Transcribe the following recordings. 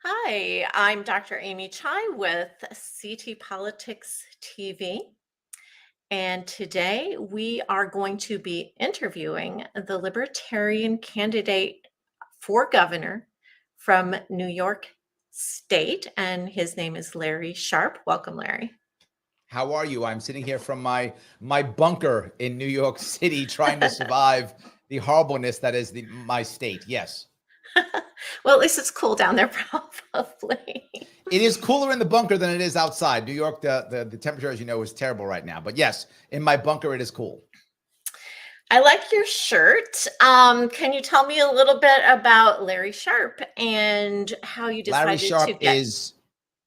Hi, I'm Dr. Amy Chai with CT Politics TV. And today we are going to be interviewing the Libertarian candidate for governor from New York State. And his name is Larry Sharpe. Welcome, Larry. How are you? I'm sitting here from my bunker in New York City, trying to survive the horribleness that is my state. Yes, Well, at least it's cool down there, probably. it is cooler in the bunker than it is outside. New York, the temperature, as you know, is terrible right now. But yes, in my bunker, it is cool. I like your shirt. Can you tell me a little bit about Larry Sharpe and how you Larry decided to Sharpe get?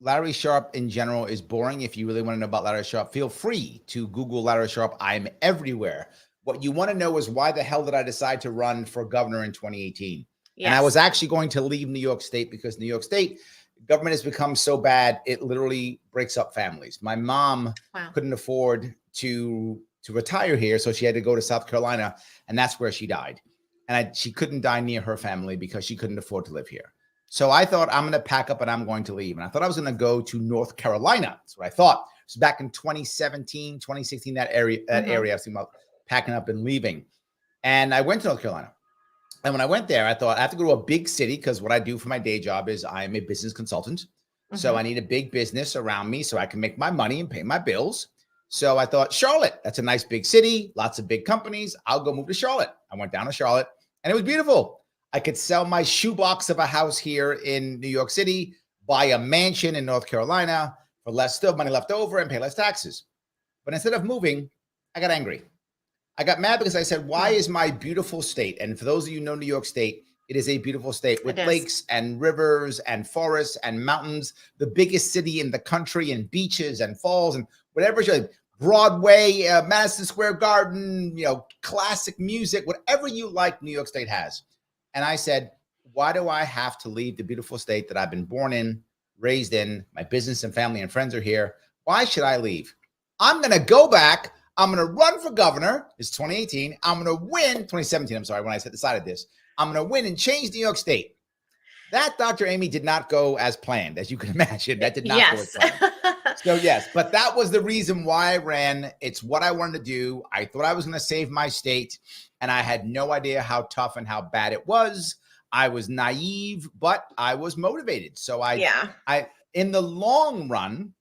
Larry Sharpe in general is boring. If you really want to know about Larry Sharpe, feel free to Google Larry Sharpe. I'm everywhere. What you want to know is why the hell did I decide to run for governor in 2018? Yes. And I was actually going to leave New York State because New York State government has become so bad, it literally breaks up families. My mom couldn't afford to retire here, so she had to go to South Carolina, and that's where she died. And she couldn't die near her family because she couldn't afford to live here. So I thought, I'm going to pack up and I'm going to leave. And I thought I was going to go to North Carolina. That's what I thought. It was back in 2017, 2016, that area. I was thinking about packing up and leaving. And I went to North Carolina. And when I went there, I thought I have to go to a big city because what I do for my day job is I'm a business consultant. So I need a big business around me so I can make my money and pay my bills. So I thought, Charlotte, that's a nice big city, lots of big companies. I'll go move to Charlotte. I went down to Charlotte and it was beautiful. I could sell my shoebox of a house here in New York City, buy a mansion in North Carolina for less still money left over and pay less taxes. But instead of moving, I got angry. I got mad because I said, why is my beautiful state? And for those of you who know New York State, it is a beautiful state with lakes and rivers and forests and mountains, the biggest city in the country, and beaches and falls and whatever. Broadway, Madison Square Garden, classic music, whatever you like, New York State has. And I said, why do I have to leave the beautiful state that I've been born in, raised in? My business and family and friends are here. Why should I leave? I'm going to go back. I'm going to run for governor. It's 2018. I'm going to win 2017. I'm sorry, when I decided this. I'm going to win and change New York State. That, Dr. Amy, did not go as planned, as you can imagine. That did not go as planned. So yes, but that was the reason why I ran. It's what I wanted to do. I thought I was going to save my state, and I had no idea how tough and how bad it was. I was naive, but I was motivated. So I in the long run,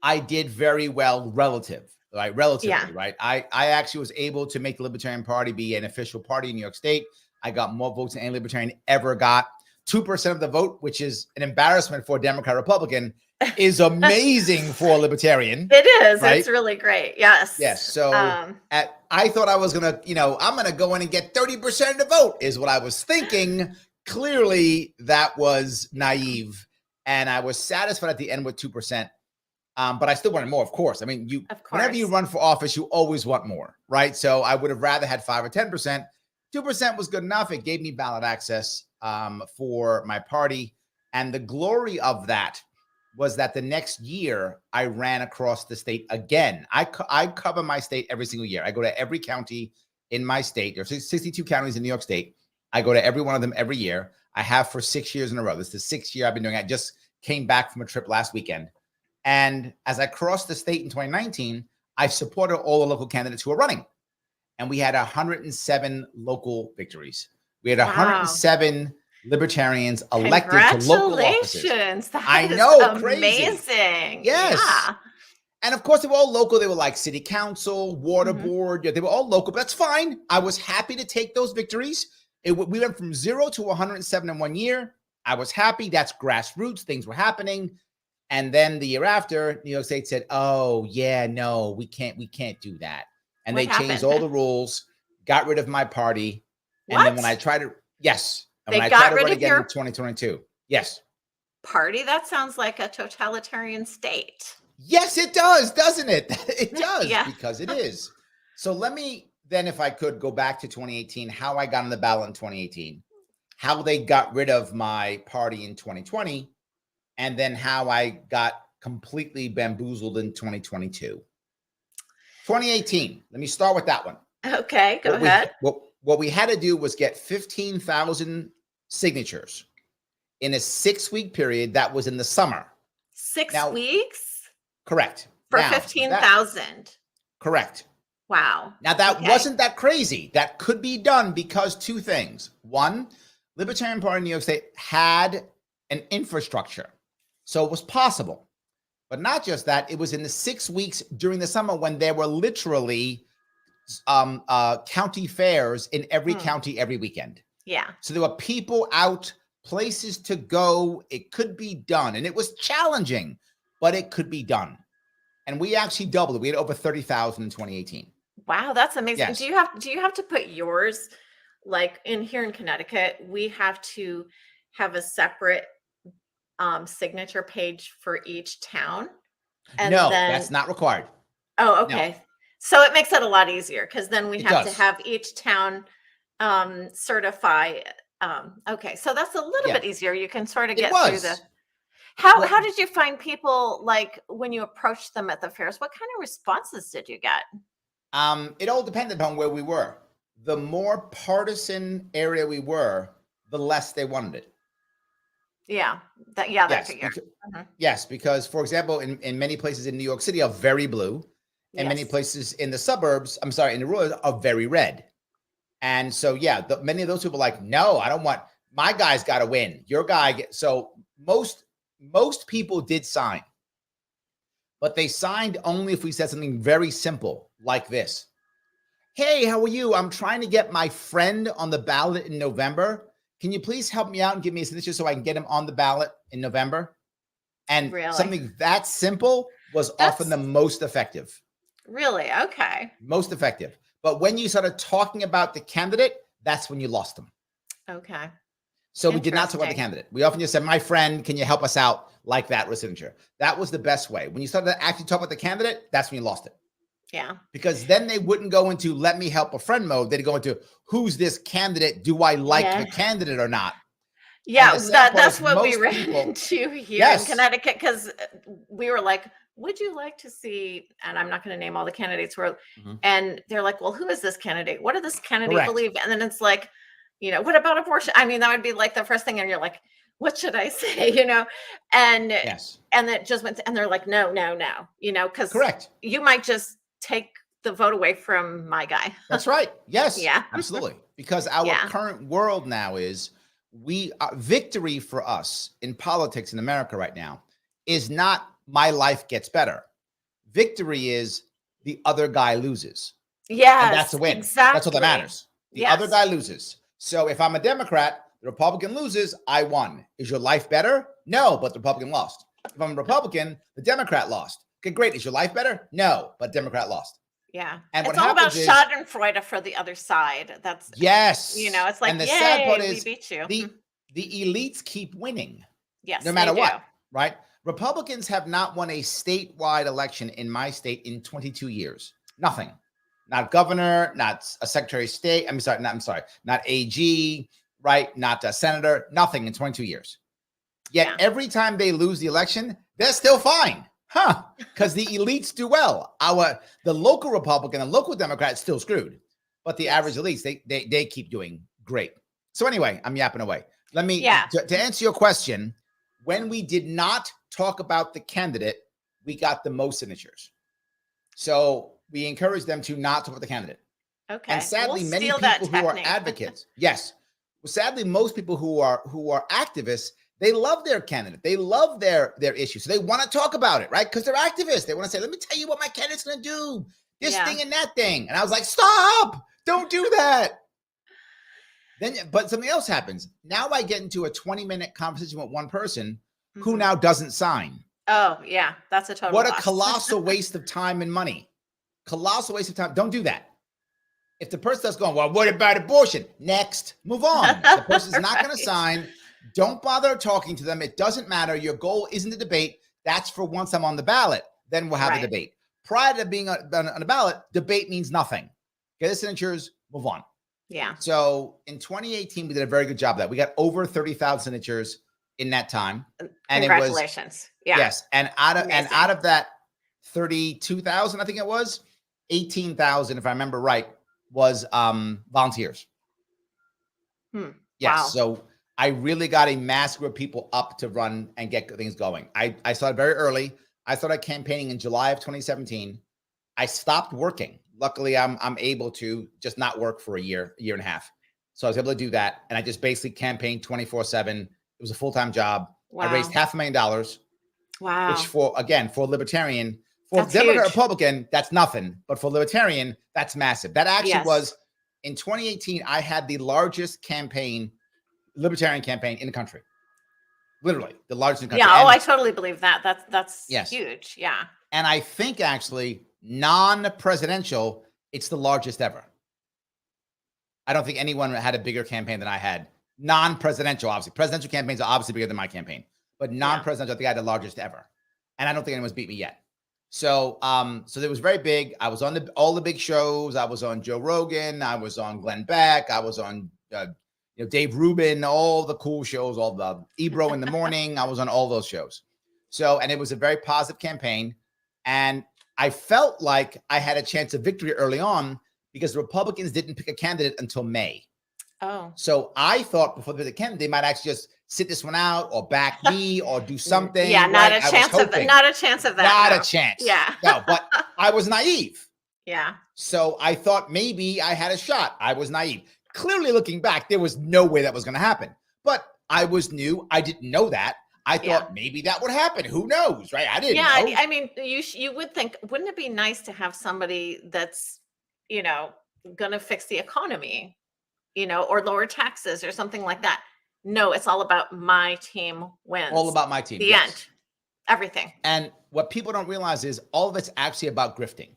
I did very well relatively, right? I actually was able to make the Libertarian Party be an official party in New York State. I got more votes than any Libertarian ever got. 2% of the vote, which is an embarrassment for a Democrat Republican, is amazing for a Libertarian. It is. Right? It's really great. Yes. Yes. So I thought I was going to, I'm going to go in and get 30% of the vote is what I was thinking. Clearly, that was naive. And I was satisfied at the end with 2%. But I still wanted more, of course. I mean, whenever you run for office, you always want more, right? So I would have rather had 5 or 10%. 2% was good enough. It gave me ballot access for my party. And the glory of that was that the next year I ran across the state again. I cover my state every single year. I go to every county in my state. There's 62 counties in New York State. I go to every one of them every year. I have for 6 years in a row. This is the 6th year I've been doing it. I just came back from a trip last weekend. And as I crossed the state in 2019, I supported all the local candidates who were running. And we had 107 local victories. We had 107 Libertarians elected to local offices. Congratulations. I know, amazing. Crazy. Yes. Yeah. And of course, they were all local. They were like city council, water board. They were all local, but that's fine. I was happy to take those victories. We went from 0 to 107 in 1 year. I was happy. That's grassroots. Things were happening. And then the year after, New York State said, oh, yeah, no, we can't do that. And they changed all the rules, got rid of my party. And then when I tried to, yes. And when I tried to run again in 2022, yes. Party? That sounds like a totalitarian state. Yes, it does, doesn't it? It does, because it is. So let me then, if I could, go back to 2018, how I got on the ballot in 2018, how they got rid of my party in 2020, and then how I got completely bamboozled in 2022. 2018, let me start with that one. Okay, go ahead. What we had to do was get 15,000 signatures in a 6-week period that was in the summer. 6 weeks? Correct. For now, 15,000. Correct. Wow. Now, that wasn't that crazy. That could be done because 2 things. One, Libertarian Party in New York State had an infrastructure. So it was possible. But not just that, it was in the 6 weeks during the summer when there were literally county fairs in every county every weekend. Yeah. So there were people out, places to go. It could be done. And it was challenging, but it could be done. And we actually doubled it. We had over 30,000 in 2018. Wow, that's amazing. Yes. Do you have to put yours, like here in Connecticut, we have to have a separate signature page for each town? And no, then, that's not required. Oh, okay. No. So it makes it a lot easier because then we have to have each town certify. Okay, so that's a little bit easier. You can sort of get through the. How did you find people, like when you approached them at the fairs? What kind of responses did you get? It all depended on where we were. The more partisan area we were, the less they wanted it. Yeah. Yes, because for example, in many places in New York City are very blue, and many places in the suburbs, in the rural, are very red. And so, many of those people are like, no, I don't want, my guy's got to win. Your guy. So most people did sign, but they signed only if we said something very simple like this. Hey, how are you? I'm trying to get my friend on the ballot in November. Can you please help me out and give me a signature so I can get him on the ballot in November? And something that simple was often the most effective. Really? Okay. Most effective. But when you started talking about the candidate, that's when you lost them. Okay. So we did not talk about the candidate. We often just said, my friend, can you help us out like that with signature? That was the best way. When you started to actually talk about the candidate, that's when you lost it. Yeah. Because then they wouldn't go into let me help a friend mode. They'd go into who's this candidate? Do I like the candidate or not? Yeah, that's what we ran into here in Connecticut, because we were like, would you like to see, and I'm not going to name all the candidates, and they're like, well, who is this candidate? What does this candidate believe? And then it's like, what about abortion? I mean, that would be like the first thing, and you're like, what should I say? And and it just went, and they're like, no, because you might just take the vote away from my guy. That's right. Yes. Yeah. Absolutely. Because our current world now is victory for us in politics in America right now is not my life gets better. Victory is the other guy loses. Yeah. That's a win. Exactly. That's what that matters. The other guy loses. So if I'm a Democrat, the Republican loses, I won. Is your life better? No, but the Republican lost. If I'm a Republican, the Democrat lost. Okay, great. Is your life better? No, but Democrat lost. Yeah. And it's all about schadenfreude for the other side. That's it's like, and the yay, sad part is we beat you. The elites keep winning. Yes. No matter what, right? Republicans have not won a statewide election in my state in 22 years. Nothing. Not governor, not a secretary of state. Not AG, right? Not a senator, nothing in 22 years. Yet every time they lose the election, they're still fine. Because the elites do well. The local Republican and local Democrat still screwed, but the average elites they keep doing great. So anyway, I'm yapping away. Let me to answer your question. When we did not talk about the candidate, we got the most signatures. So we encourage them to not talk about the candidate. Okay. And sadly, many people who are advocates, sadly, most people who are activists, they love their candidate. They love their issue. So they want to talk about it, right? Because they're activists. They want to say, let me tell you what my candidate's going to do. This thing and that thing. And I was like, stop. Don't do that. But something else happens. Now I get into a 20-minute conversation with one person who now doesn't sign. Oh, yeah. That's a total What loss. A colossal waste of time and money. Colossal waste of time. Don't do that. If the person that's going, well, what about abortion? Next, move on. The person's not going to sign. Don't bother talking to them. It doesn't matter. Your goal isn't to debate. That's for once I'm on the ballot. Then we'll have a debate. Prior to being on the ballot, debate means nothing. Get the signatures, move on. Yeah. So in 2018, we did a very good job of that. We got over 30,000 signatures in that time. And congratulations. Yes. And out of that 32,000, I think it was, 18,000, if I remember right, was volunteers. Yes. Wow. So I really got a mass group of people up to run and get things going. I started very early. I started campaigning in July of 2017. I stopped working. Luckily, I'm able to just not work for a year and a half. So I was able to do that. And I just basically campaigned 24/7. It was a full-time job. Wow. I raised $500,000. Wow. Which for a libertarian, for that's Democrat, huge. Republican, that's nothing. But for libertarian, that's massive. That actually was, in 2018, I had the largest libertarian campaign in the country. Literally the largest in the country. Yeah. Oh, I totally believe that. That's yes. huge. Yeah. And I think actually non-presidential, it's the largest ever. I don't think anyone had a bigger campaign than I had. Non-presidential, obviously. Presidential campaigns are obviously bigger than my campaign. But non-presidential, I think I had the largest ever. And I don't think anyone's beat me yet. So so it was very big. I was on all the big shows. I was on Joe Rogan. I was on Glenn Beck. I was on Dave Rubin, all the cool shows, all the Ebro in the morning. I was on all those shows. So, and it was a very positive campaign. And I felt like I had a chance of victory early on because the Republicans didn't pick a candidate until May. Oh. So I thought before the candidate, they might actually just sit this one out or back me or do something. Yeah, not a chance of that. Not a chance of that. Not a chance. Yeah. No, but I was naive. Yeah. So I thought maybe I had a shot. I was naive. Clearly looking back, there was no way that was going to happen. But I was new. I didn't know that. I thought maybe that would happen. Who knows, right? I didn't know. I mean, you would think, wouldn't it be nice to have somebody that's, going to fix the economy, or lower taxes or something like that? No, it's all about my team wins. All about my team. The end. Everything. And what people don't realize is all of it's actually about grifting.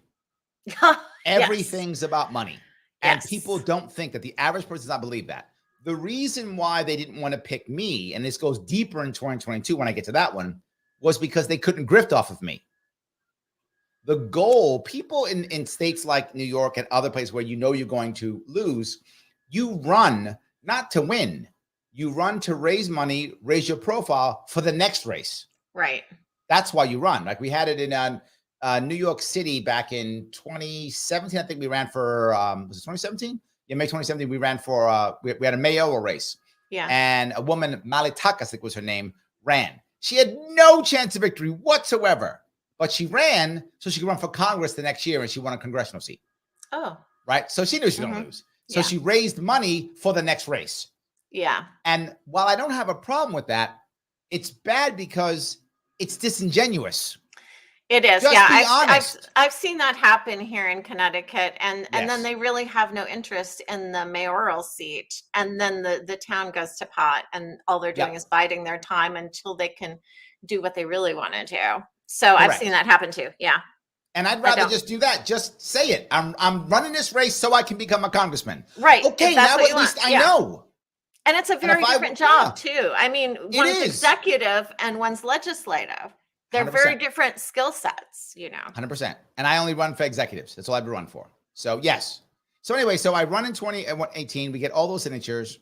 Everything's about money. And people don't think that the average person does not believe that. The reason why they didn't want to pick me, and this goes deeper in 2022 when I get to that one, was because they couldn't grift off of me. The goal, people in states like New York and other places where you're going to lose, you run not to win. You run to raise money, raise your profile for the next race. Right. That's why you run. Like we had it in New York City back in 2017. I think we ran for, was it 2017? Yeah, May 2017, we ran for, we had a mayoral race. Yeah. And a woman, Malitaka, I think was her name, ran. She had no chance of victory whatsoever, but she ran so she could run for Congress the next year and she won a congressional seat. Oh. Right? So she knew she was going to lose. So she raised money for the next race. Yeah. And while I don't have a problem with that, it's bad because it's disingenuous. It is. Just be honest. I've seen that happen here in Connecticut, and then they really have no interest in the mayoral seat, and then the town goes to pot, and all they're doing is biding their time until they can do what they really want to do. So I've seen that happen too. Yeah. And I'd rather just do that. Just say it. I'm running this race so I can become a congressman. Right. Okay. Now at least I know. And it's a very different job too. I mean, one's executive and one's legislative. They're 100%. Very different skill sets, 100%. And I only run for executives. That's all I've ever run for. So yes. So anyway, so I run in 2018. We get all those signatures,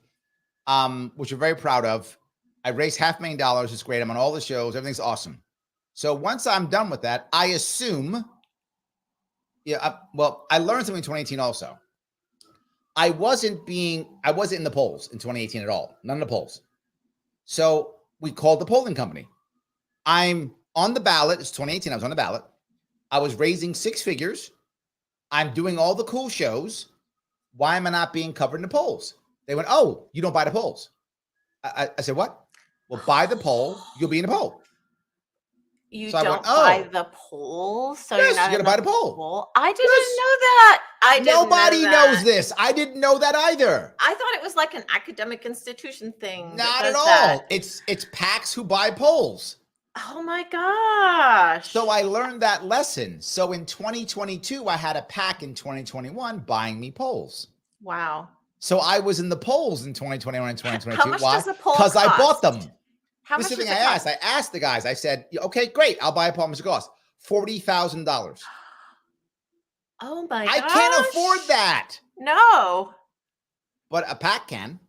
which we're very proud of. I raised $500,000. It's great. I'm on all the shows. Everything's awesome. So once I'm done with that, I assume, I learned something in 2018 also. I wasn't in the polls in 2018 at all. None of the polls. So we called the polling company. I'm on the ballot. It's 2018. I was on the ballot. I was raising six figures. I'm doing all the cool shows. Why am I not being covered in the polls? They went, oh, you don't buy the polls. I said, what? Well, buy the poll. You'll be in the poll. You don't buy the poll, so yes, you're not you got to buy the poll. I didn't know that. Nobody knows this. I didn't know that either. I thought it was like an academic institution thing. Not at all. It's PACs who buy polls. Oh my gosh. So I learned that lesson. So in 2022, I had a PAC in 2021 buying me polls. Wow. So I was in the polls in 2021 and 2022. How much does a poll cost? Because I bought them. How much does it cost? I asked the guys. I said, okay, great. I'll buy a poll. How much it cost? $40,000. Oh my gosh. I can't afford that. No. But a PAC can.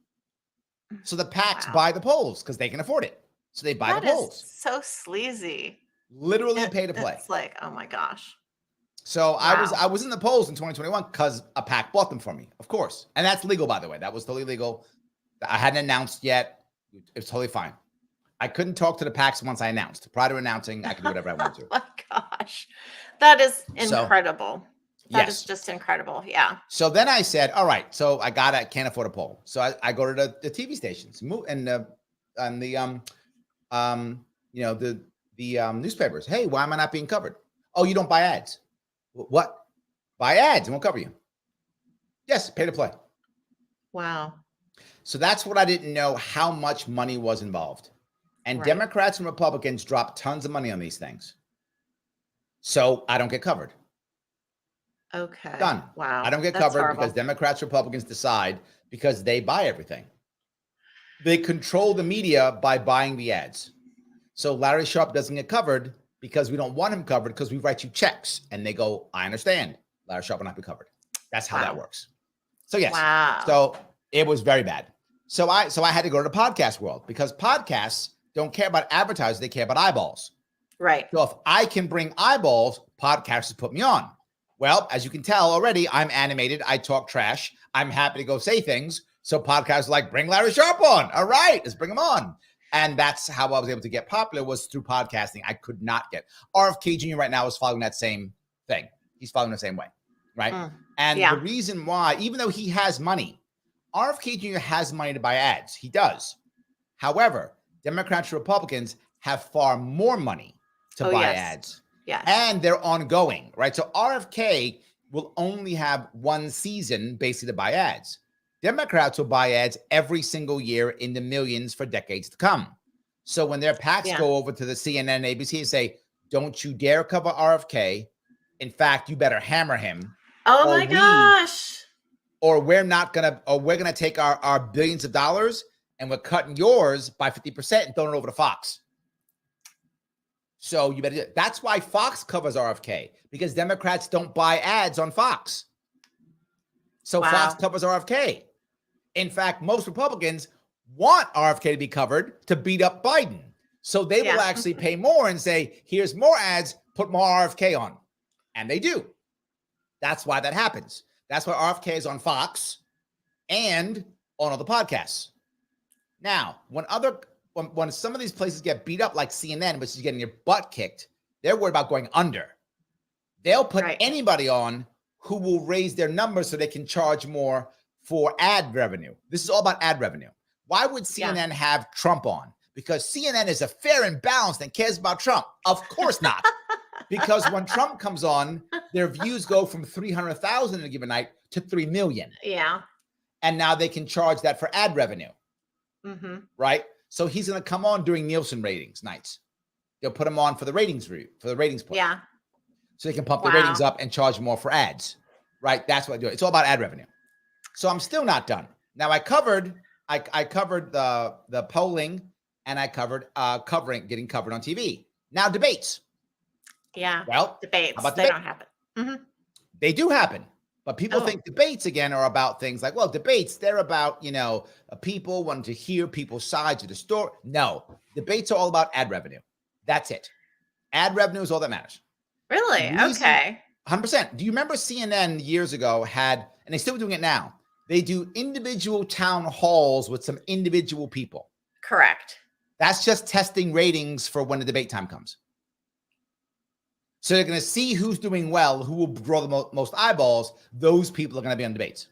So the PACs buy the polls because they can afford it. So they buy the polls. So sleazy. Literally pay to play. It's like, oh my gosh. So I was in the polls in 2021 because a PAC bought them for me, of course. And that's legal, by the way. That was totally legal. I hadn't announced yet. It's totally fine. I couldn't talk to the PACs once I announced. Prior to announcing, I could do whatever I wanted to. Oh my gosh. That is incredible. That yes. is just incredible. Yeah. So then I said, all right, so I can't afford a poll. So I go to the TV stations and the newspapers. Hey, why am I not being covered? Oh, you don't buy ads. What? Buy ads and we'll cover you. Yes, pay to play. Wow. So that's what I didn't know, how much money was involved. And Democrats and Republicans drop tons of money on these things. So I don't get covered. Okay. Done. Wow. I don't get That's covered horrible. because Democrats, Republicans decide because they buy everything. They control the media by buying the ads. So Larry Sharpe doesn't get covered because we don't want him covered because we write you checks. And they go, I understand. Larry Sharpe will not be covered. That's how that works. So yes. Wow. So it was very bad. So I had to go to the podcast world because podcasts don't care about advertisers. They care about eyeballs. Right. So if I can bring eyeballs, podcasters put me on. Well, as you can tell already, I'm animated. I talk trash. I'm happy to go say things. So podcasts are like, bring Larry Sharpe on. All right, let's bring him on. And that's how I was able to get popular, was through podcasting. I could not get. RFK Jr. right now is following that same thing. He's following the same way, right? And the reason why, even though he has money, RFK Jr. has money to buy ads. He does. However, Democrats and Republicans have far more money to buy ads. Yes. And they're ongoing, right? So RFK will only have one season basically to buy ads. Democrats will buy ads every single year in the millions for decades to come. So when their PACs go over to the CNN, ABC and say, don't you dare cover RFK. In fact, you better hammer him. Oh my gosh. Or we're going to take our billions of dollars and we're cutting yours by 50% and throwing it over to Fox. So you better do it. That's why Fox covers RFK, because Democrats don't buy ads on Fox. So Fox covers RFK. In fact, most Republicans want RFK to be covered to beat up Biden. So they will actually pay more and say, here's more ads, put more RFK on. And they do. That's why that happens. That's why RFK is on Fox and on other podcasts. Now, when some of these places get beat up like CNN, which is getting your butt kicked, they're worried about going under. They'll put anybody on who will raise their numbers so they can charge more for ad revenue. This is all about ad revenue. Why would CNN have Trump on? Because CNN is a fair and balanced and cares about Trump. Of course not. Because when Trump comes on, their views go from 300,000 in a given night to 3 million. Yeah. And now they can charge that for ad revenue. Right? So he's going to come on during Nielsen ratings nights. They'll put him on for the ratings play. Yeah. So they can pump the ratings up and charge more for ads. Right? That's what I do. It's all about ad revenue. So I'm still not done. Now I covered the polling, and I covered getting covered on TV. Now debates. Yeah. Well, debates. How about they debate? don't happen. They do happen. But people think debates, again, are about things like, well, debates, they're about, people wanting to hear people's sides of the story. No, debates are all about ad revenue. That's it. Ad revenue is all that matters. Really? Okay. 100%. Do you remember CNN years ago and they're still doing it now, they do individual town halls with some individual people. Correct. That's just testing ratings for when the debate time comes. So they're going to see who's doing well, who will draw the most eyeballs. Those people are going to be on debates.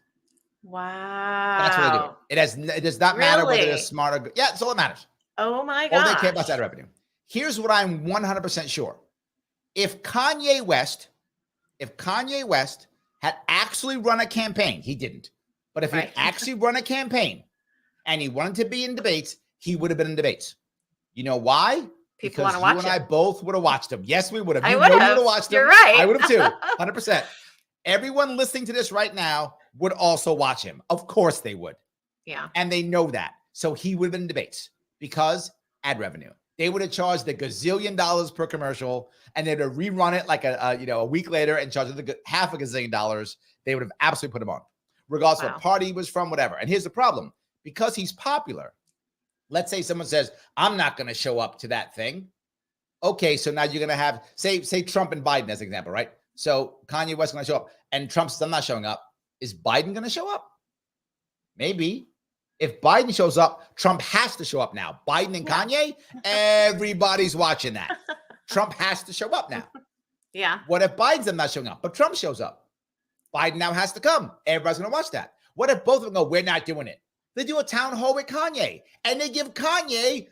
Wow. That's what they do. It does not matter whether they're smart or good. Yeah, it's all that matters. Oh my gosh. All they care about is ad revenue. Here's what I'm 100% sure. If Kanye West had actually run a campaign, he didn't. But if he had actually run a campaign and he wanted to be in debates, he would have been in debates. You know why? People want to watch it. You and I both would have watched him. Yes, we would have. I would have watched him. You're right. I would have too. 100%. Everyone listening to this right now would also watch him. Of course they would. Yeah. And they know that. So he would have been in debates because ad revenue. They would have charged the gazillion dollars per commercial, and they'd have rerun it like a week later and charged half a gazillion dollars. They would have absolutely put him on, regardless of what party he was from, whatever. And here's the problem. Because he's popular, let's say someone says, I'm not going to show up to that thing. Okay, so now you're going to have, say Trump and Biden as an example, right? So Kanye West is going to show up, and Trump says, I'm not showing up. Is Biden going to show up? Maybe. If Biden shows up, Trump has to show up now. Biden and Kanye, everybody's watching that. Trump has to show up now. Yeah. What if Biden's not showing up, but Trump shows up? Biden now has to come. Everybody's going to watch that. What if both of them go, we're not doing it? They do a town hall with Kanye, and they give Kanye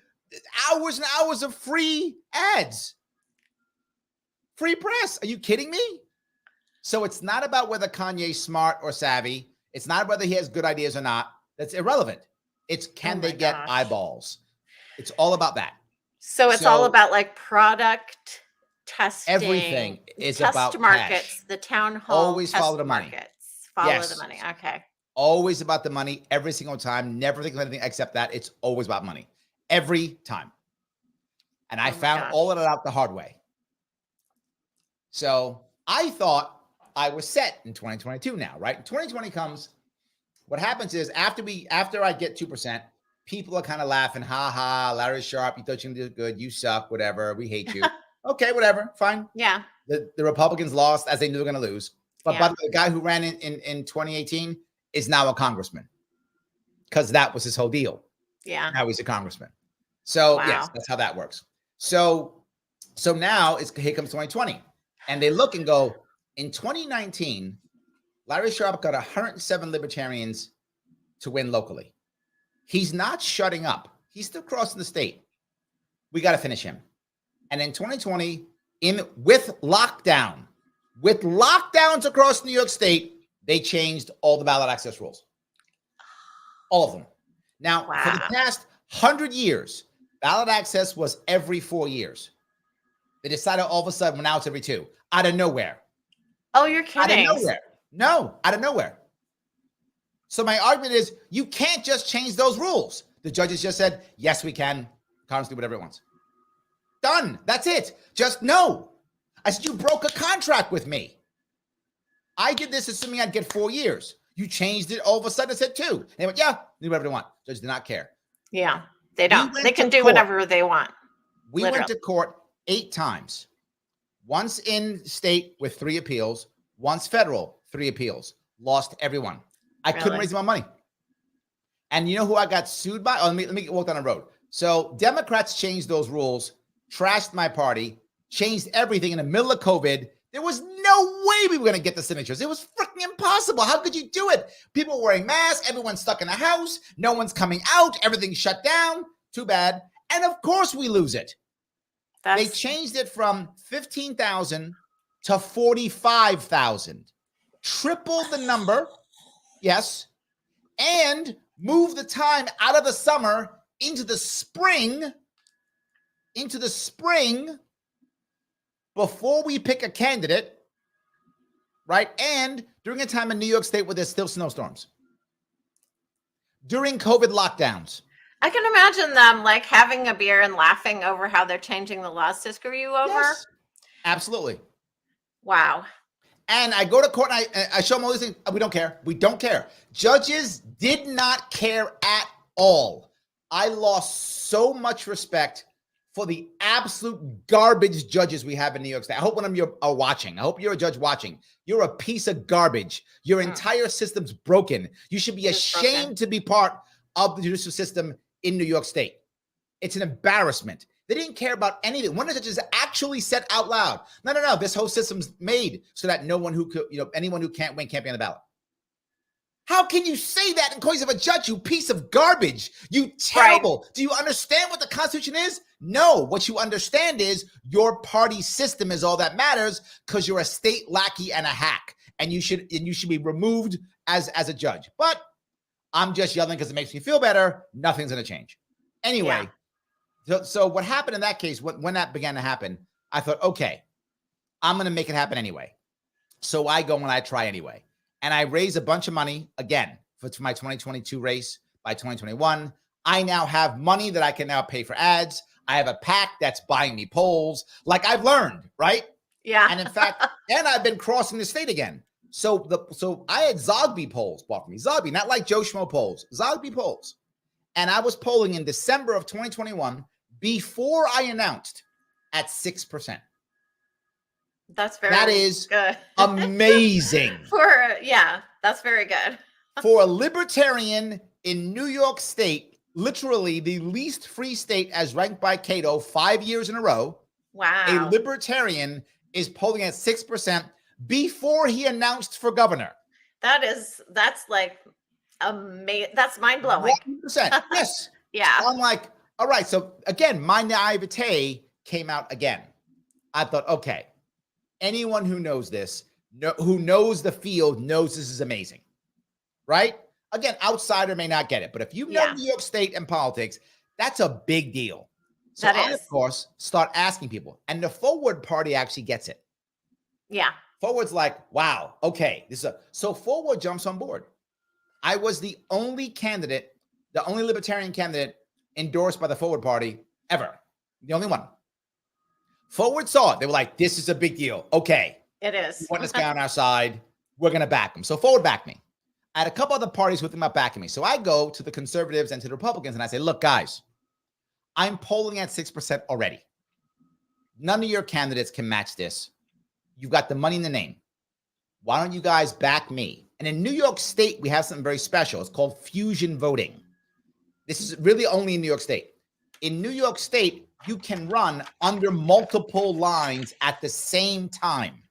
hours and hours of free ads. Free press. Are you kidding me? So it's not about whether Kanye's smart or savvy. It's not whether he has good ideas or not. That's irrelevant. It's can they get eyeballs? It's all about that. So it's all about like product testing. Everything is test about markets, cash. The town hall. Always follow the money. Follow the money. Okay. Always about the money every single time. Never think of anything except that. It's always about money. Every time. And I found all of it out the hard way. So I thought I was set in 2022 now, right? 2020 comes. What happens is after I get 2%, people are kind of laughing. Ha ha, Larry Sharpe, you thought you did good. You suck, whatever. We hate you. Okay, whatever. Fine. Yeah. The Republicans lost as they knew they were going to lose. But by the way, the guy who ran in 2018 is now a congressman because that was his whole deal. Yeah. Now he's a congressman. So yes, that's how that works. So now here comes 2020. And they look and go, in 2019, Larry Sharpe got 107 libertarians to win locally. He's not shutting up. He's still crossing the state. We got to finish him. And in 2020, with lockdowns across New York State, they changed all the ballot access rules. All of them. Now, for the past 100 years, ballot access was every 4 years. They decided all of a sudden, now it's every 2. Out of nowhere. Oh, you're kidding. Out of nowhere. No, out of nowhere. So my argument is you can't just change those rules. The judges just said, yes, we can. Congress do whatever it wants. Done. That's it. Just no. I said, you broke a contract with me. I did this assuming I'd get 4 years. You changed it. All of a sudden, I said 2. And they went, yeah, do whatever they want. Judges did not care. Yeah, they don't. They can do whatever they want. We went to court 8 times. Once in state with 3 appeals. Once federal, 3 appeals. Lost everyone. I couldn't raise my money. And you know who I got sued by? Oh, let me walk down the road. So Democrats changed those rules, trashed my party, changed everything in the middle of COVID. There was no way we were going to get the signatures. It was freaking impossible. How could you do it? People wearing masks, everyone's stuck in the house, no one's coming out, everything's shut down. Too bad. And of course we lose it. They changed it from 15,000 to 45,000. Triple the number. Yes. And move the time out of the summer into the spring. Before we pick a candidate, right? And during a time in New York State where there's still snowstorms. During COVID lockdowns. I can imagine them like having a beer and laughing over how they're changing the laws to screw you over. Yes, absolutely. Wow. And I go to court and I show them all these things. We don't care. We don't care. Judges did not care at all. I lost so much respect for the absolute garbage judges we have in New York State. I hope one of you are watching. I hope you're a judge watching. You're a piece of garbage. Your entire system's broken. You should be ashamed to be part of the judicial system in New York State. It's an embarrassment. They didn't care about anything. One of the judges actually said out loud, no, this whole system's made so that no one who could, anyone who can't win can't be on the ballot. How can you say that in case of a judge, you piece of garbage? You terrible. Right. Do you understand what the Constitution is? No. What you understand is your party system is all that matters because you're a state lackey and a hack. And you should be removed as a judge. But I'm just yelling because it makes me feel better. Nothing's going to change. Anyway, so what happened in that case, when that began to happen, I thought, okay, I'm going to make it happen anyway. So I go and I try anyway. And I raise a bunch of money, again, for my 2022 race. By 2021, I now have money that I can now pay for ads. I have a PAC that's buying me polls, like I've learned, right? Yeah. And in fact, and I've been crossing the state again. So I had Zogby polls bought for me. Zogby, not like Joe Schmo polls. Zogby polls. And I was polling in December of 2021 before I announced at 6%. That's very That is good. Amazing. That's very good. For a libertarian in New York State, literally the least free state as ranked by Cato 5 years in a row, a Wow. libertarian is polling at 6% before he announced for governor. That's like amazing. That's mind blowing. 1%. Yes. Yeah. So I'm like, all right. So again, my naivete came out again. I thought, okay, anyone who knows this, who knows the field, knows this is amazing, right? Again, outsider may not get it, but if you know New York State and politics, that's a big deal. So I, of course, start asking people, and the Forward Party actually gets it. Yeah. Forward's like, wow, okay, so Forward jumps on board. I was the only candidate, the only libertarian candidate endorsed by the Forward Party ever. The only one. Forward saw it. They were like, this is a big deal. Okay. It is. We want this guy on our side. We're going to back him. So Forward backed me. I had a couple other parties with him about backing me. So I go to the conservatives and to the Republicans and I say, look, guys, I'm polling at 6% already. None of your candidates can match this. You've got the money in the name. Why don't you guys back me? And in New York State, we have something very special. It's called fusion voting. This is really only in New York State. In New York State, you can run under multiple lines at the same time.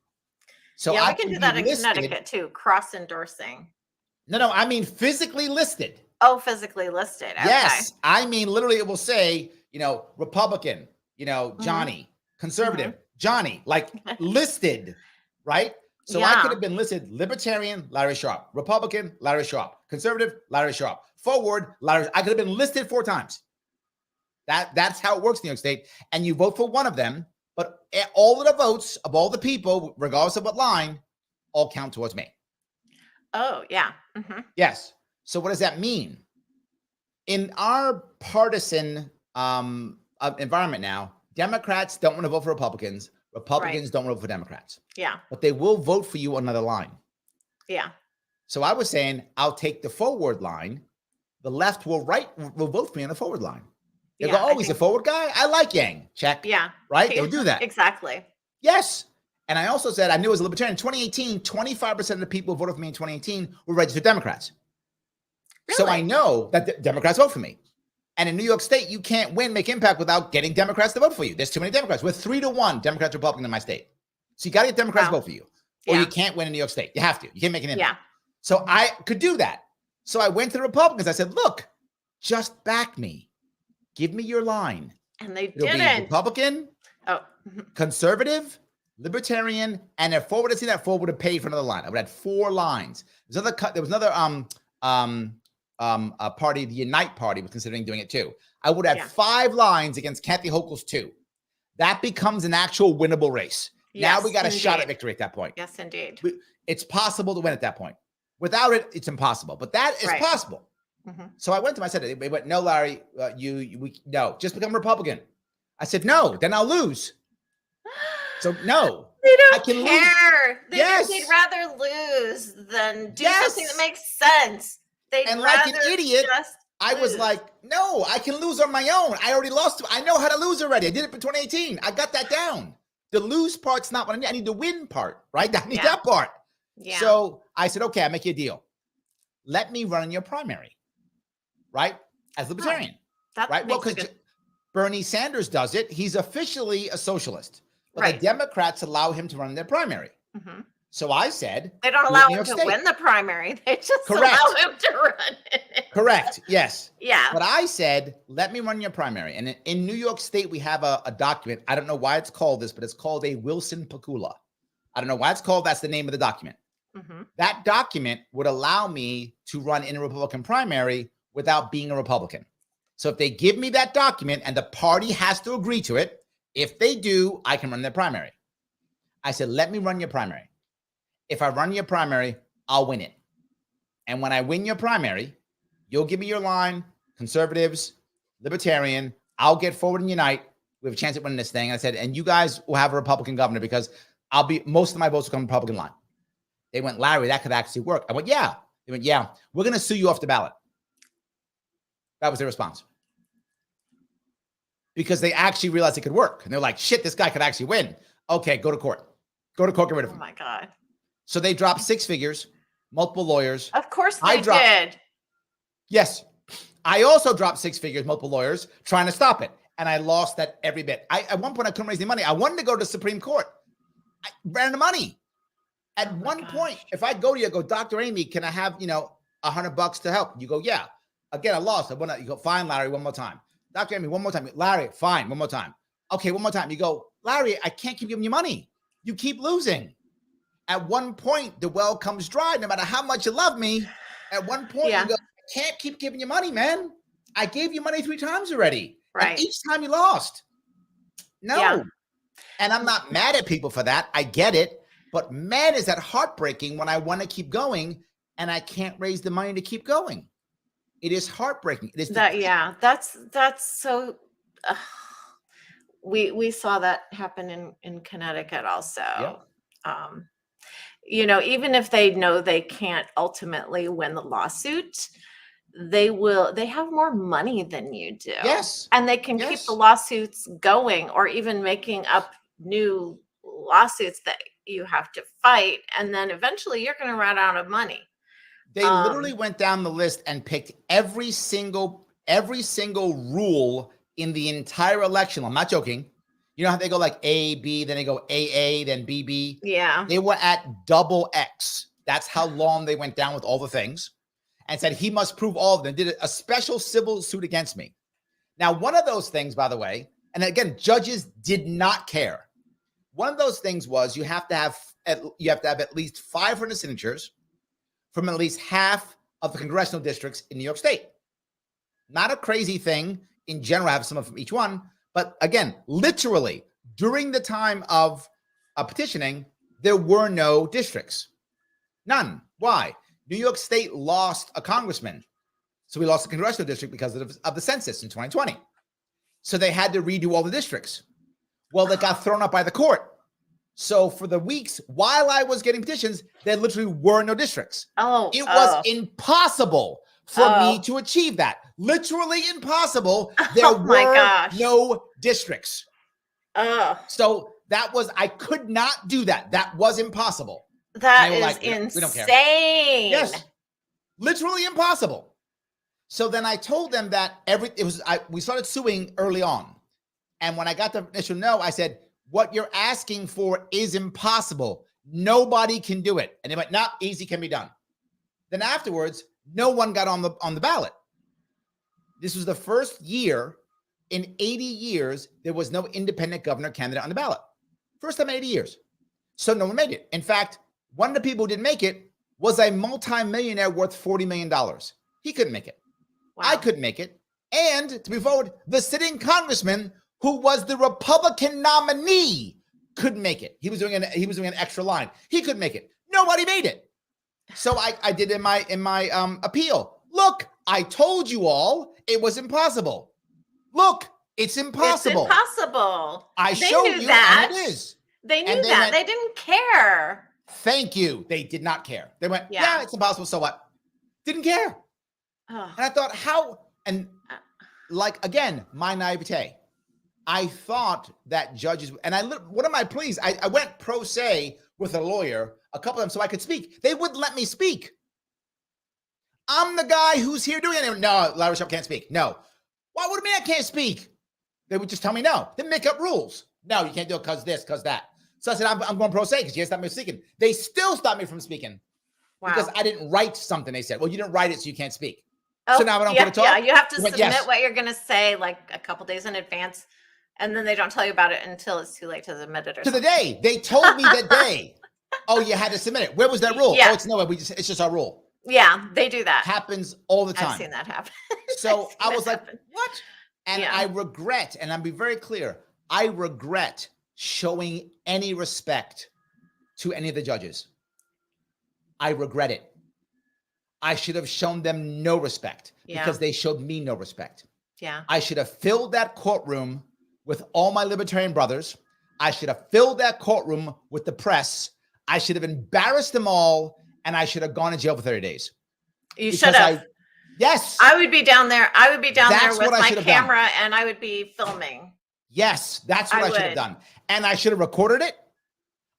So yeah, we can do that in Connecticut too, cross endorsing. No, I mean physically listed. Oh, physically listed. Okay. Yes, I mean literally it will say, Republican, Johnny, conservative, Johnny, like listed, right? So I could have been listed Libertarian, Larry Sharpe, Republican, Larry Sharpe, Conservative, Larry Sharpe, Forward, Larry. I could have been listed 4 times. That's how it works in New York State. And you vote for one of them, but all of the votes of all the people, regardless of what line, all count towards me. Oh, yeah. Yes. So what does that mean? In our partisan environment now, Democrats don't want to vote for Republicans. Republicans don't want to vote for Democrats. Yeah. But they will vote for you on another line. Yeah. So I was saying, I'll take the Forward line. The left will vote for me on the Forward line. They go, oh, he's a Forward guy? I like Yang. Check. Yeah. Right? They'll do that. Exactly. Yes. And I also said, I knew as a libertarian, in 2018, 25% of the people who voted for me in 2018 were registered Democrats. Really? So I know that the Democrats vote for me. And in New York State, you can't make impact without getting Democrats to vote for you. There's too many Democrats. We're 3-1 Democrats, Republican in my state. So you got to get Democrats to vote for you. Or you can't win in New York State. You have to. You can't make an impact. Yeah. So I could do that. So I went to the Republicans. I said, look, just back me. Give me your line. And they It'll didn't. be Republican, conservative, libertarian, and if Forward had seen that, Forward would have paid for another line. I would have had 4 lines. There was another party, the Unite Party, was considering doing it too. I would have 5 lines against Kathy Hochul's 2. That becomes an actual winnable race. Yes, now we got a shot at victory at that point. Yes, indeed. It's possible to win at that point. Without it, it's impossible. But that is possible. So I went to him. I said, they went, no, Larry, no, just become Republican. I said, no, then I'll lose. So no. They don't care. They'd rather lose than do something that makes sense. And like an idiot, I was like, no, I can lose on my own. I already lost. I know how to lose already. I did it for 2018. I got that down. The lose part's not what I need. I need the win part, right? I need that part. Yeah. So I said, okay, I'll make you a deal. Let me run in your primary, right? As libertarian, right? Well, because Bernie Sanders does it. He's officially a socialist, but the Democrats allow him to run in their primary. So I said, they don't allow him to win the primary. They just allow him to run it. Correct. Yes. Yeah. But I said, let me run your primary. And in New York State, we have a document. I don't know why it's called this, but it's called a Wilson Pacula. I don't know why it's called. That's the name of the document. That document would allow me to run in a Republican primary without being a Republican. So if they give me that document and the party has to agree to it, if they do, I can run their primary. I said, let me run your primary. If I run your primary, I'll win it. And when I win your primary, you'll give me your line, conservatives, libertarian, I'll get Forward and Unite. We have a chance at winning this thing. And I said, and you guys will have a Republican governor because most of my votes will come Republican line. They went, Larry, that could actually work. I went, yeah. They went, yeah, we're going to sue you off the ballot. That was their response. Because they actually realized it could work. And they're like, shit, this guy could actually win. Okay, go to court. Go to court, get rid of him. Oh, my God. So they dropped 6 figures, multiple lawyers. Of course they did. Yes. I also dropped 6 figures, multiple lawyers, trying to stop it. And I lost that every bit. At one point, I couldn't raise any money. I wanted to go to the Supreme Court. I ran out of money. At one point, if I go to you, I go, Dr. Amy, can I have, $100 to help? You go, yeah. Again, I lost. You go, fine, Larry, one more time. Dr. Amy, one more time. Larry, fine, one more time. Okay, one more time. You go, Larry, I can't keep giving you money. You keep losing. At one point, the well comes dry. No matter how much you love me, at one point, you go, I can't keep giving you money, man. I gave you money 3 times already. Right. And each time you lost. No. Yeah. And I'm not mad at people for that. I get it. But man, is that heartbreaking when I want to keep going and I can't raise the money to keep going. It is heartbreaking. It is that. Yeah, that's so. We saw that happen in Connecticut also. Yep. Even if they know they can't ultimately win the lawsuit, they have more money than you do. Yes. And they can keep the lawsuits going, or even making up new lawsuits that you have to fight. And then eventually you're going to run out of money. They literally went down the list and picked every single rule in the entire election. I'm not joking. You know how they go like A, B, then they go AA, then BB? Yeah. They were at double X. That's how long they went down with all the things, and said he must prove all of them. Did a special civil suit against me. Now, one of those things, by the way, and again, judges did not care. One of those things was you have to have at least 500 signatures from at least half of the congressional districts in New York State. Not a crazy thing. In general, I have someone from each one. But again, literally, during the time of petitioning, there were no districts. None. Why? New York State lost a congressman. So we lost a congressional district because of the census in 2020. So they had to redo all the districts. Well, that got thrown up by the court. So for the weeks while I was getting petitions, there literally were no districts. It was impossible for me to achieve that. Literally impossible. There were no districts. So I could not do that. That was impossible. That is insane. We don't care. Yes. Literally impossible. So then I told them that we started suing early on. And when I got the initial no, I said, what you're asking for is impossible. Nobody can do it. And they went, not easy, can be done. Then afterwards, no one got on the ballot. This was the first year in 80 years, there was no independent governor candidate on the ballot. First time in 80 years. So no one made it. In fact, one of the people who didn't make it was a multimillionaire worth $40 million. He couldn't make it. Wow. I couldn't make it. And to be forward, the sitting congressman who was the Republican nominee couldn't make it. He was doing an extra line. He couldn't make it. Nobody made it. So I did in my appeal. Look, I told you all it was impossible. Look, it's impossible. It's impossible. I showed you that. And it is. They knew that. They didn't care. Thank you. They did not care. They went, yeah, it's impossible. So what? Didn't care. And I thought, how? And again, my naivete. I thought that judges, and what am I pleased? I went pro se with a lawyer, a couple of them, so I could speak. They wouldn't let me speak. I'm the guy who's here doing it. No, Larry Sharpe can't speak. No. Why would it mean I can't speak? They would just tell me no. They make up rules. No, you can't do it because this, because that. So I said, I'm going pro se because you can't stop me from speaking. They still stopped me from speaking. Wow. Because I didn't write something. They said, well, you didn't write it, so you can't speak. So now I don't get to talk. Yeah, you have to submit what you're going to say like a couple days in advance. And then they don't tell you about it until it's too late to submit it. The day. They told me that day. Oh, you had to submit it. Where was that rule? Yeah. Oh, it's nowhere. It's just our rule. Yeah, they do that. Happens all the time. I've seen that happen. So I was like, what? And I regret, and I'll be very clear, I regret showing any respect to any of the judges. I regret it. I should have shown them no respect because they showed me no respect. Yeah. I should have filled that courtroom with all my libertarian brothers. I should have filled that courtroom with the press. I should have embarrassed them all, and I should have gone to jail for 30 days. You should have. Yes. I would be down there. I would be down there with my camera, and I would be filming. Yes, that's what I should have done. And I should have recorded it.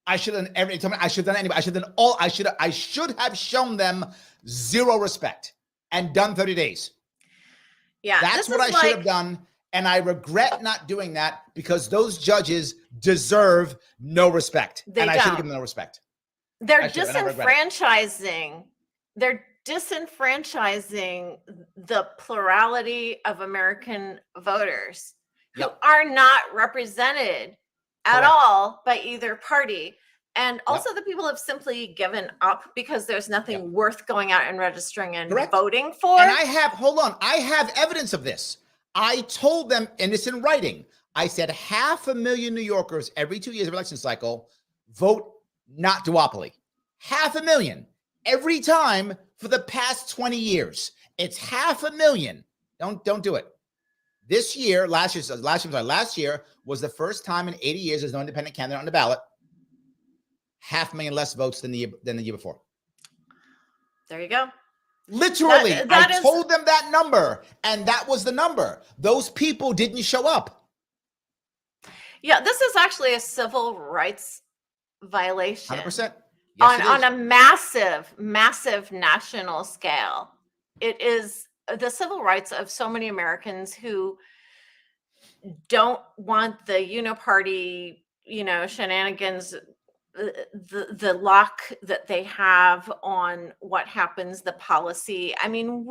I should have I should have done anyway. I should have done all. I should have shown them zero respect. and done 30 days. Yeah. That's what I should have done. And I regret not doing that because those judges deserve no respect. And I should have given them no respect. They're disenfranchising. They're disenfranchising the plurality of American voters who are not represented at all by either party. And also the people have simply given up because there's nothing worth going out and registering and voting for. And I have evidence of this. I told them, and it's in writing, I said 500,000 New Yorkers every 2 years of election cycle vote not duopoly. 500,000 every time for the past 20 years. It's 500,000. Don't do it. Last year was the first time in 80 years there's no independent candidate on the ballot. 500,000 less votes than the year before. There you go. Literally, I told them that number, and that was the number. Those people didn't show up. Yeah, this is actually a civil rights violation. 100%. Yes, on a massive, massive national scale. It is the civil rights of so many Americans who don't want the uniparty, shenanigans, the lock that they have on what happens, the policy. I mean,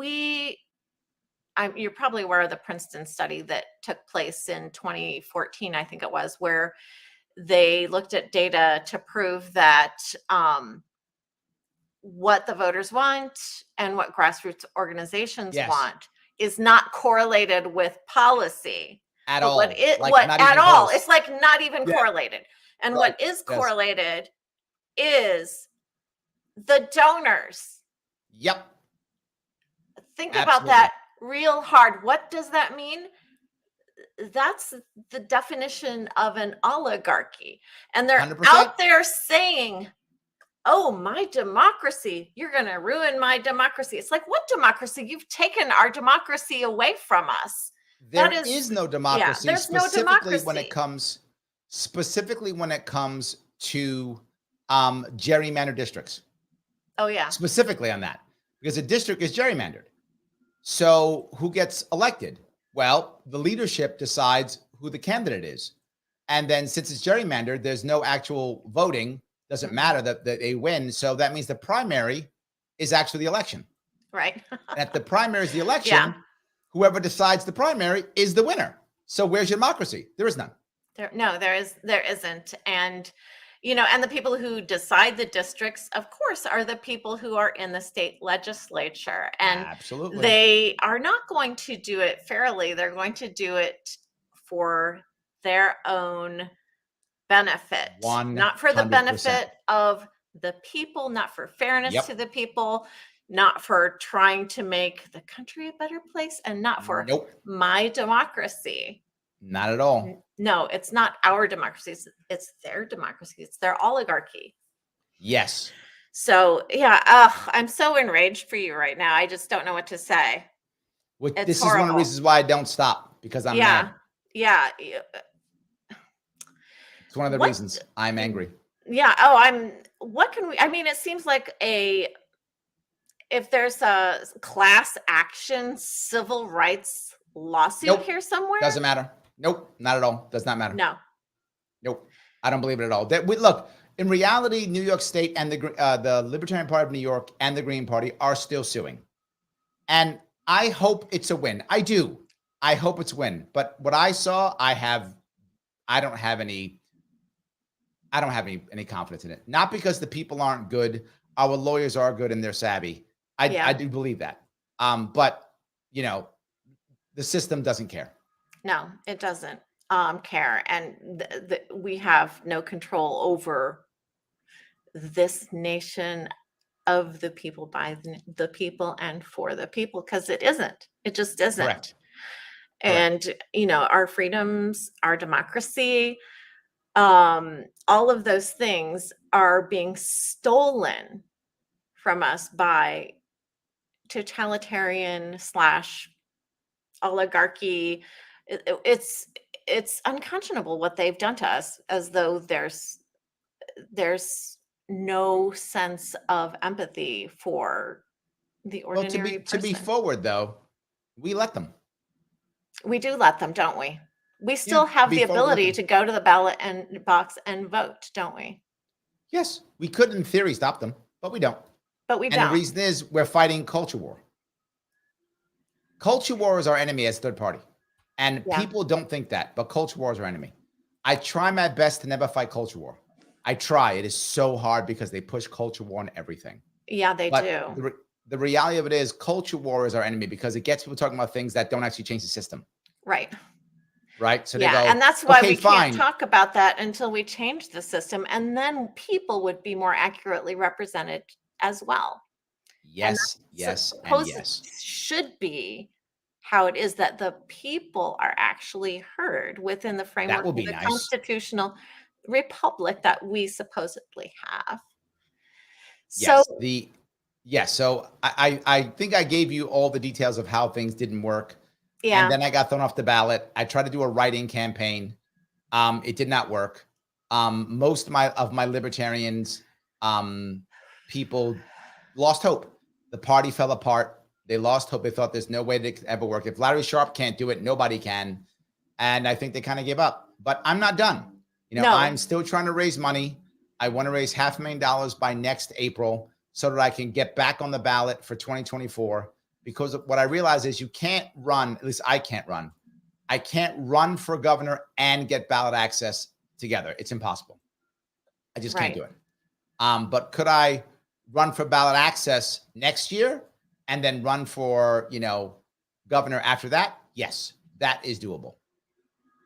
you're probably aware of the Princeton study that took place in 2014, I think it was, where they looked at data to prove that what the voters want and what grassroots organizations want is not correlated with policy at all. It's like not even correlated. And what is correlated is the donors. Yep. Think about that real hard. What does that mean? That's the definition of an oligarchy. And they're 100%. Out there saying, oh, my democracy, you're going to ruin my democracy. It's like, what democracy? You've taken our democracy away from us. There is no democracy. There's no democracy specifically when it comes to gerrymandered districts. Oh, yeah. Specifically on that, because a district is gerrymandered. So who gets elected? Well, the leadership decides who the candidate is. And then since it's gerrymandered, there's no actual voting. Doesn't matter that they win. So that means the primary is actually the election. Right. At the primary is the election. Whoever decides the primary is the winner. So where's your democracy? There is none. There isn't. And, and the people who decide the districts, of course, are the people who are in the state legislature. And absolutely, they are not going to do it fairly. They're going to do it for their own benefit, not for the benefit of the people, not for fairness to the people, not for trying to make the country a better place, and not for my democracy. Not at all. No, it's not our democracy. It's their democracy. It's their oligarchy. Yes. So, I'm so enraged for you right now. I just don't know what to say. This is one of the reasons why I don't stop, because I'm mad. Yeah. It's one of the reasons I'm angry. Yeah. It seems like if there's a class action civil rights lawsuit here somewhere. Doesn't matter. Nope, not at all. Does not matter. No. Nope. I don't believe it at all. Look, in reality, New York State and the Libertarian Party of New York and the Green Party are still suing. And I hope it's a win. I do. I hope it's a win. But what I saw, I don't have any confidence in it. Not because the people aren't good. Our lawyers are good and they're savvy. I do believe that. But the system doesn't care. No, it doesn't care. And we have no control over this nation of the people, by the people, and for the people, because it isn't. It just isn't. Correct. And, our freedoms, our democracy, all of those things are being stolen from us by totalitarian / oligarchy. It's unconscionable what they've done to us, as though there's no sense of empathy for the Well, ordinary to be person. forward though, we let them. We do let them, don't we? We Yeah, still to have be the forward, we let ability them. to go to the ballot and box and vote, don't we? Yes, we could in theory stop them, but we don't. But we And the don't. reason is we're fighting culture war. Culture war is our enemy as third party. And Yeah. people don't think that, but culture war is our enemy. I try my best to never fight culture war. I try. It is so hard because they push culture war on everything. Yeah, they But do. the reality of it is culture war is our enemy because it gets people talking about things that don't actually change the system. Right. Right. So they Yeah, go, and that's why okay, we can't fine. talk about that until we change the system, and then people would be more accurately represented as well. And Yes, that's yes, and supposed to yes. should be how it is that the people are actually heard within the That framework would of be the nice. constitutional republic that we supposedly have. So, Yes. So I think I gave you all the details of how things didn't work. And yeah, then I got thrown off the ballot. I tried to do a write-in campaign. It did not work. Most of my libertarians people lost hope. The party fell apart. They lost hope. They thought there's no way they could ever work. If Larry Sharpe can't do it, nobody can. And I think they kind of gave up. But I'm not done. I'm no, still trying to raise money. I want to raise $500,000 by next April so that I can get back on the ballot for 2024. Because what I realize is you can't run, at least I can't run. I can't run for governor and get ballot access together. It's impossible. I just can't right. do it. But could I run for ballot access next year and then run for, governor after that? Yes, that is doable.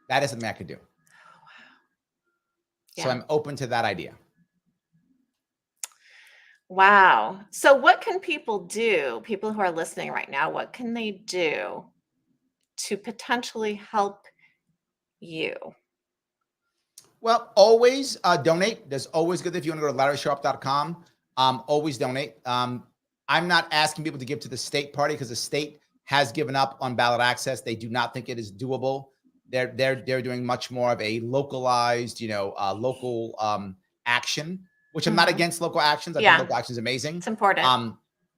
That is something I could do. So Yeah. I'm open to that idea. Wow. So what can people do? People who are listening right now, what can they do to potentially help you? Well, always donate. There's always good if you want to go to LarrySharpe.com. Always donate. I'm not asking people to give to the state party because the state has given up on ballot access. They do not think it is doable. They're doing much more of a localized, local action, which I'm not Mhm. against local actions. I think Yeah, local action is amazing. it's important.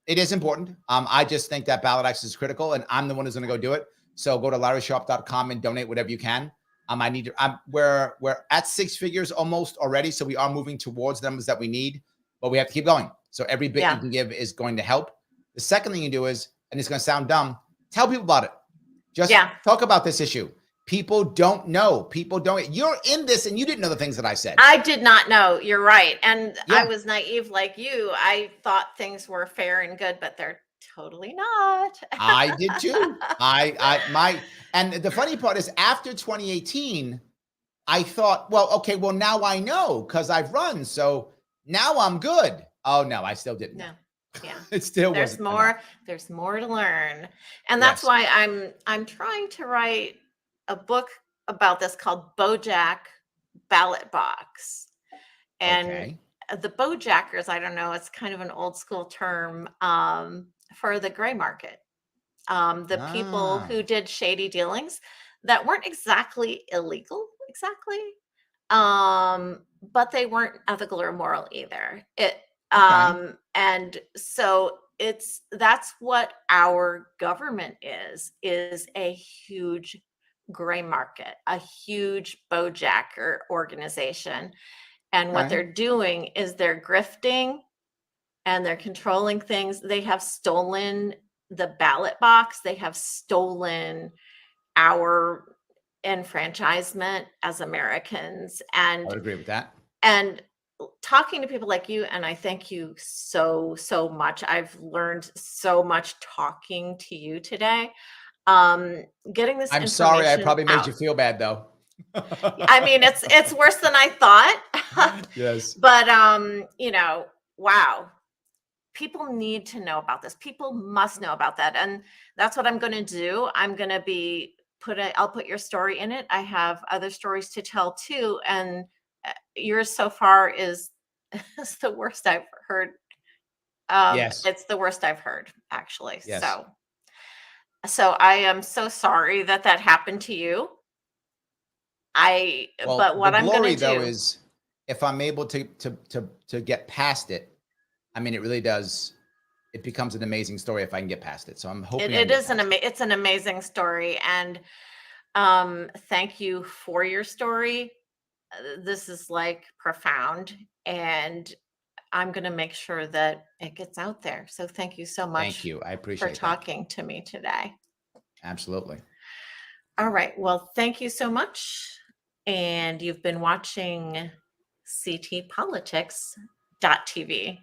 It is important. I just think that ballot access is critical, and I'm the one who's going to go do it. So go to LarrySharpe.com and donate whatever you can. I need to. We're at six figures almost already, so we are moving towards numbers that we need, but we have to keep going. So every bit you Yeah. can give is going to help. The second thing you do is, and it's going to sound dumb, tell people about it. Just Yeah. talk about this issue. People don't know. People don't. You're in this, and you didn't know the things that I said. I did not know. You're right. And I Yeah, was naive like you. I thought things were fair and good, but they're totally not. I did too. And the funny part is, after 2018. I thought, well, okay, well, now I know because I've run. So now I'm good. Oh, no, I still didn't know. No. Yeah. It still There's wasn't enough. there's more to learn. And that's Yes. why I'm trying to write a book about this called Bojack Ballot Box. And Okay. the Bojackers, I don't know, it's kind of an old school term for the gray market. The people Ah, who did shady dealings that weren't exactly illegal, exactly, but they weren't ethical or moral either. okay. And so that's what our government is a huge gray market, a huge Bojacker organization. And what Okay. they're doing is they're grifting and they're controlling things. They have stolen the ballot box. They have stolen our enfranchisement as Americans. I would agree with that. And talking to people like you, and I thank you so much. I've learned so much talking to you today. Um, Getting this I'm sorry. I information probably made out. you feel bad, though. I mean, it's worse than I thought. Yes. But wow. People need to know about this. People must know about that. And that's what I'm going to do. I'm going to be I'll put your story in it. I have other stories to tell too. And yours so far is, is the worst I've heard. Yes. It's the worst I've heard actually. Yes. So I am so sorry that that happened to you. Well, But the what I'm going to glory, though, do, is if I'm able to get past it. I mean, it really does. it becomes an amazing story if I can get past it. So I'm hoping it's an amazing story, and thank you for your story. This is like profound, and I'm going to make sure that it gets out there. So thank you so much. Thank you. I for appreciate talking to me today. Absolutely. All right. Well, thank you so much. And you've been watching CTPolitics.tv.